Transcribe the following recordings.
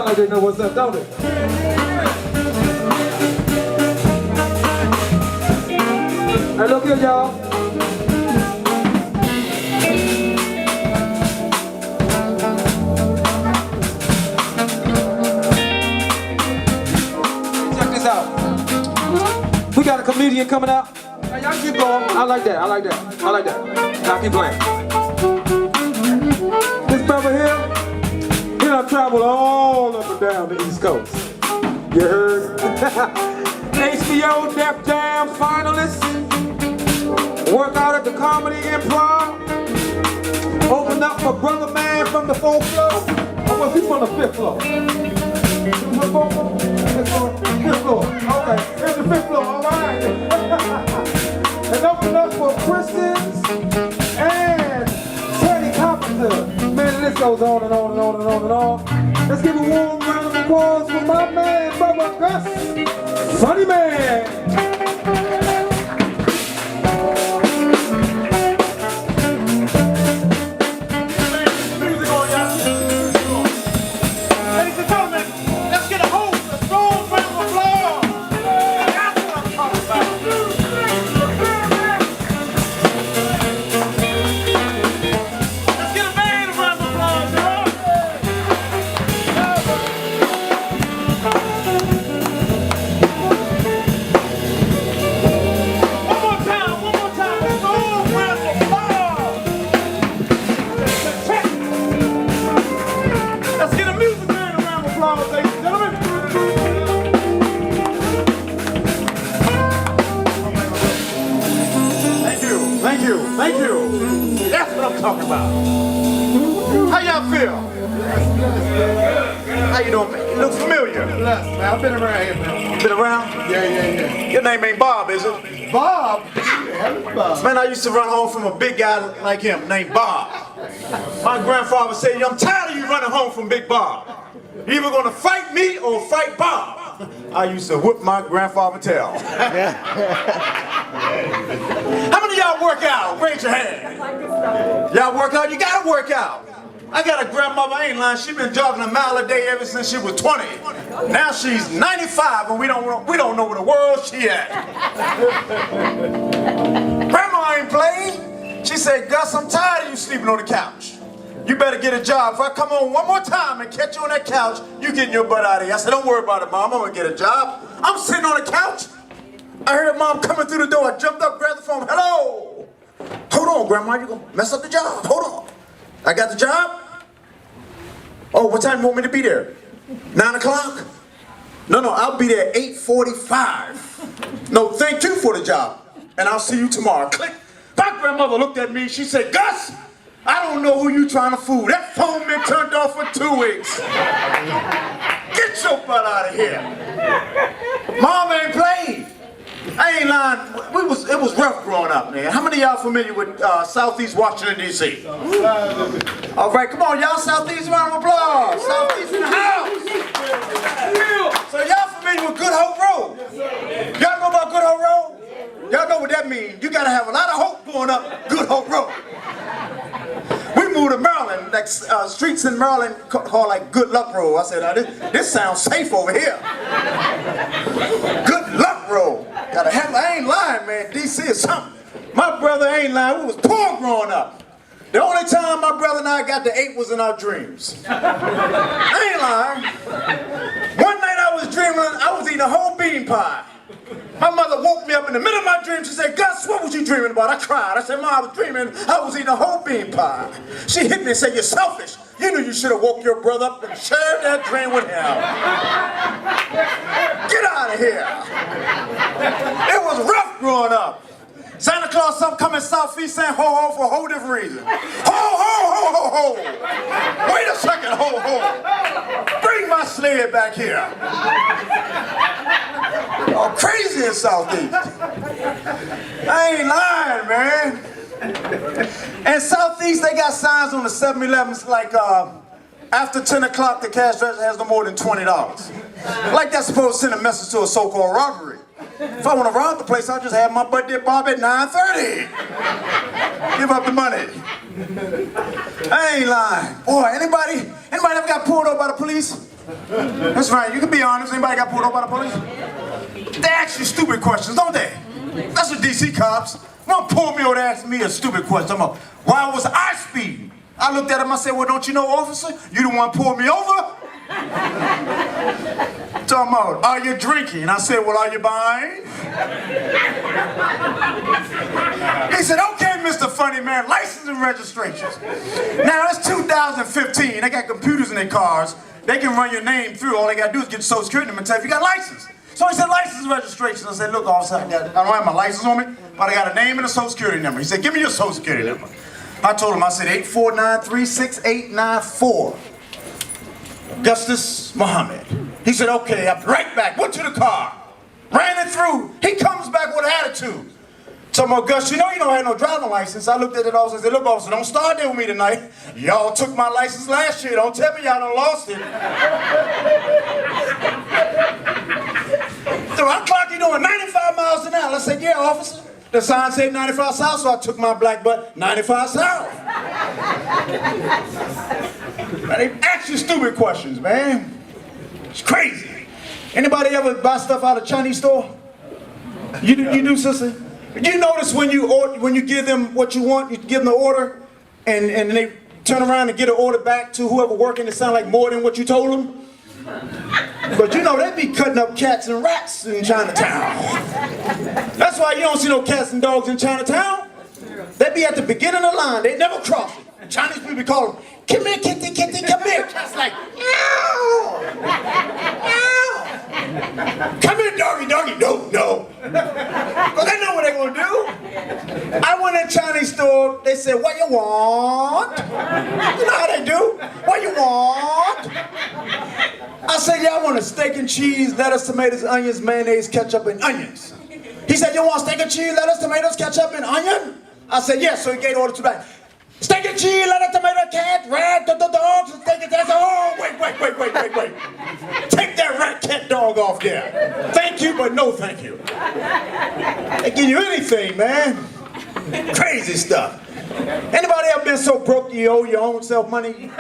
like they know what's up, don't they? Hey, look here, y'all. Check this out. We got a comedian coming out. Hey, y'all keep going. I like that. I like that. I like that. Y'all keep playing. This brother here, he done traveled all up and down the East Coast. You heard? HBO Def Jam finalist. Work out at the Comedy Improv. Open up for Brother Man from the 4th floor. Or was he from the 5th floor? What 4th floor? 5th floor. Okay, here's the 5th floor. All right. And open up for Christians and Teddy Carpenter. Man, the list goes on and on and on and on and on. Let's give a warm round of applause for my man, Brother Gus, Funny Man. Thank you. That's what I'm talking about. How y'all feel? How you doing, man? You look familiar. Bless, man. I've been around here, man. Been around? Yeah. Your name ain't Bob, is it? Bob? Who the hell is Bob? Man, I used to run home from a big guy like him named Bob. My grandfather said, I'm tired of you running home from Big Bob. You either gonna fight me or fight Bob. I used to whip my grandfather tail. How many of y'all work out? Raise your hand. Y'all work out? You gotta work out. I got a grandmother, I ain't lying, she been jogging a mile a day ever since she was 20. Now she's 95 and we don't know where the world she at. Grandma ain't playing. She said, Gus, I'm tired of you sleeping on the couch. You better get a job. If I come on one more time and catch you on that couch, you getting your butt out of here. I said, don't worry about it, Mom. I'm gonna get a job. I'm sitting on the couch. I heard Mom coming through the door. I jumped up, grabbed the phone. Hello. Hold on, Grandma. You gonna mess up the job? Hold on. I got the job. Oh, what time do you want me to be there? 9 o'clock? No, I'll be there at 8:45. No, thank you for the job. And I'll see you tomorrow. Click. My grandmother looked at me. She said, Gus, I don't know who you trying to fool. That phone been turned off for 2 weeks. Get your butt out of here. Mom ain't playing. I ain't lying. It was rough growing up, man. How many of y'all familiar with Southeast Washington, D.C.? All right, come on, y'all. Southeast, round of applause. Southeast in the house. So y'all familiar with Good Hope Road? Y'all know about Good Hope Road? Y'all know what that means. You got to have a lot of hope going up Good Hope Road. We moved to Maryland, like streets in Maryland called like Good Luck Road. I said, now, this sounds safe over here. Good Luck Road. Gotta have, I ain't lying, man. D.C. is something. My brother ain't lying. We was poor growing up. The only time my brother and I got to eat was in our dreams. I ain't lying. One night I was dreaming, I was eating a whole bean pie. My mother woke me up in the middle of my dream. She said, Gus, what was you dreaming about? I cried. I said, Mom, I was dreaming I was eating a whole bean pie. She hit me and said, you're selfish. You knew you should have woke your brother up and shared that dream with him. Get out of here. It was rough growing up. Santa Claus, some coming southeast saying ho ho for a whole different reason. Ho ho ho ho ho. Wait a second, ho ho. Bring my sled back here. Oh, crazy in Southeast. I ain't lying, man. And Southeast, they got signs on the 7-Elevens like after 10 o'clock the cash register has no more than $20. Like that's supposed to send a message to a so-called robbery. If I want to rob the place, I'll just have my buddy Bob at 9:30. Give up the money. I ain't lying. Boy, anybody ever got pulled over by the police? That's right, you can be honest. Anybody got pulled over by the police? They ask you stupid questions, don't they? That's what DC cops. Don't pull me over to ask me a stupid question. I'm like, why was I speeding? I looked at him, I said, well, don't you know, officer? You the one pulled me over? Talking about, are you drinking? I said, well, are you buying? He said, okay, Mr. Funny Man, license and registrations. Now, it's 2015. They got computers in their cars. They can run your name through. All they got to do is get your social security number and tell you if you got a license. So he said, license and registration. I said, look, officer, I don't have my license on me, but I got a name and a social security number. He said, give me your social security number. I told him, I said, 849368894. Augustus Muhammad. He said, okay, I'll be right back. Went to the car. Ran it through. He comes back with attitude. So I'm like, Gus, you know you don't have no driving license. I looked at it officer and said, look, officer, don't start there with me tonight. Y'all took my license last year. Don't tell me y'all done lost it. So I clocked you doing 95 miles an hour. I said, yeah, officer. The sign said 95 south, so I took my black butt 95 south. They ask you stupid questions, man. It's crazy. Anybody ever buy stuff out of a Chinese store? You do, sister? You notice when you give them what you want, you give them the order, and they turn around and get an order back to whoever working, it sounds like more than what you told them? But you know, they be cutting up cats and rats in Chinatown. That's why you don't see no cats and dogs in Chinatown. They be at the beginning of the line. They never cross it. Chinese people call them, come here, kitty, kitty, come here. Cat's like, meow, meow. Come here, doggy, doggy. No, no. Because they know what they're going to do. I went in a Chinese store. They said, what you want? You know how they do. What you want? I said, yeah, I want a steak and cheese, lettuce, tomatoes, onions, mayonnaise, ketchup, and onions. He said, you want steak and cheese, lettuce, tomatoes, ketchup, and onion? I said, yes, so he gave order to that. Steak and cheese, lettuce, tomato, cat, rat, dogs, steak and that's oh, wait. Take that rat, cat, dog off there. Thank you, but no thank you. They give you anything, man. Crazy stuff. Anybody ever been so broke you owe your own self money? You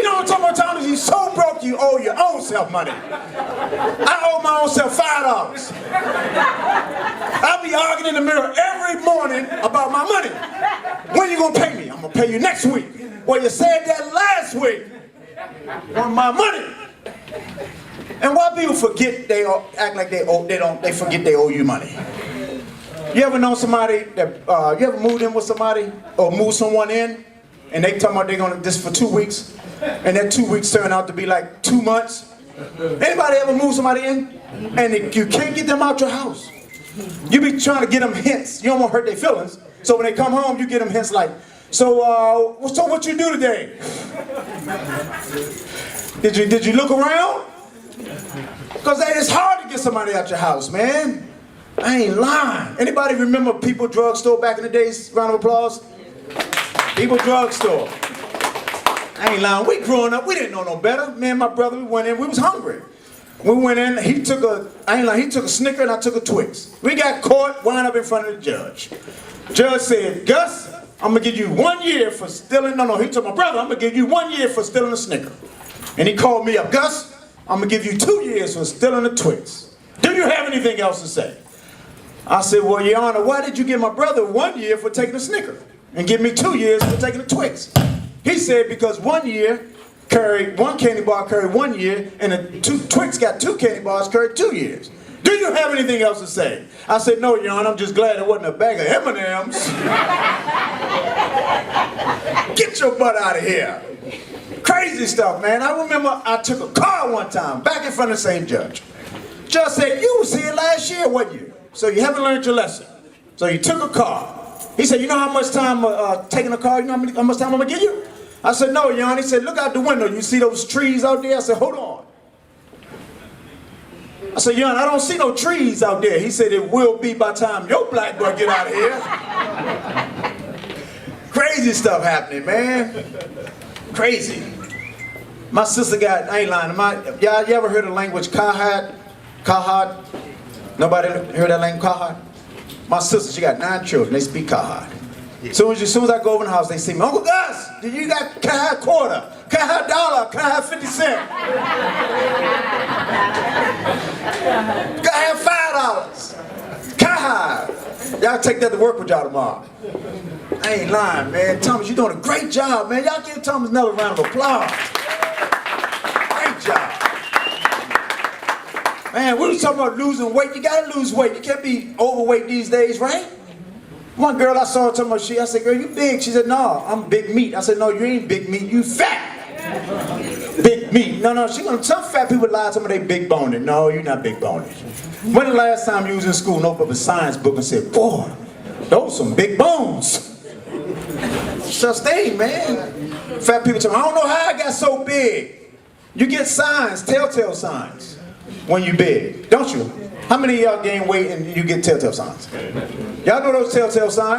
know what I'm talking about, Thomas? You so broke you owe your own self money. I owe my own self $5. I'll be arguing in the mirror every morning about my money. When you gonna pay me? I'm gonna pay you next week. Well, you said that last week. On my money. And why people forget they act like they forget they owe you money? You ever know somebody that, you ever moved in with somebody or moved someone in and they talking about they're gonna this for 2 weeks and that 2 weeks turn out to be like 2 months? Anybody ever move somebody in and you can't get them out your house? You be trying to get them hints. You don't want to hurt their feelings. So when they come home, you get them hints like, so what you do today? Did you look around? Because it's hard to get somebody out your house, man. I ain't lying. Anybody remember People Drugstore back in the days? Round of applause. People Drugstore. I ain't lying. We growing up, we didn't know no better. Me and my brother, we went in, we was hungry. We went in, he took a Snicker and I took a Twix. We got caught, wound up in front of the judge. Judge said, Gus, I'm gonna give you 1 year for stealing, he told my brother, I'm gonna give you 1 year for stealing a Snicker. And he called me up, Gus, I'm gonna give you 2 years for stealing a Twix. Do you have anything else to say? I said, well, Your Honor, why did you give my brother 1 year for taking a Snicker and give me 2 years for taking a Twix? He said, because 1 year carried, one candy bar carried 1 year, and a Twix got 2 candy bars carried 2 years. Do you have anything else to say? I said, no, Your Honor, I'm just glad it wasn't a bag of M&Ms. Get your butt out of here. Crazy stuff, man. I remember I took a car one time, back in front of the same judge. Judge said, you was here last year, wasn't you? So you haven't learned your lesson. So you took a car. He said, you know how much time taking a car, you know how much time I'm gonna give you? I said, no, Your Honor. He said, look out the window. You see those trees out there? I said, hold on. I said, Your Honor, I don't see no trees out there. He said, it will be by the time your black boy get out of here. Crazy stuff happening, man. Crazy. My sister got, I ain't lying, y'all you ever heard the language Kahad? Kahad? Nobody heard that language, Kahad? My sister, she got 9 children, they speak Kahad. Soon as I go over in the house, they see me. Uncle Gus, can I have a quarter? Can I have $1? Can I have 50 cents? Can I have $5? Can I have? Y'all take that to work with y'all tomorrow. I ain't lying, man. Thomas, you're doing a great job, man. Y'all give Thomas another round of applause. Great job. Man, we was talking about losing weight. You gotta lose weight. You can't be overweight these days, right? One girl I saw talking about I said, girl, you big? She said, no, I'm big meat. I said, no, you ain't big meat, you fat. Big meat. No, some fat people lie to me, they big boned. No, you're not big boned. When the last time you was in school and opened up a science book and said, boy, those some big bones. Sustain, man. Fat people tell me, I don't know how I got so big. You get signs, telltale signs, when you big, don't you? How many of y'all gain weight and you get telltale signs? Y'all know those telltale signs?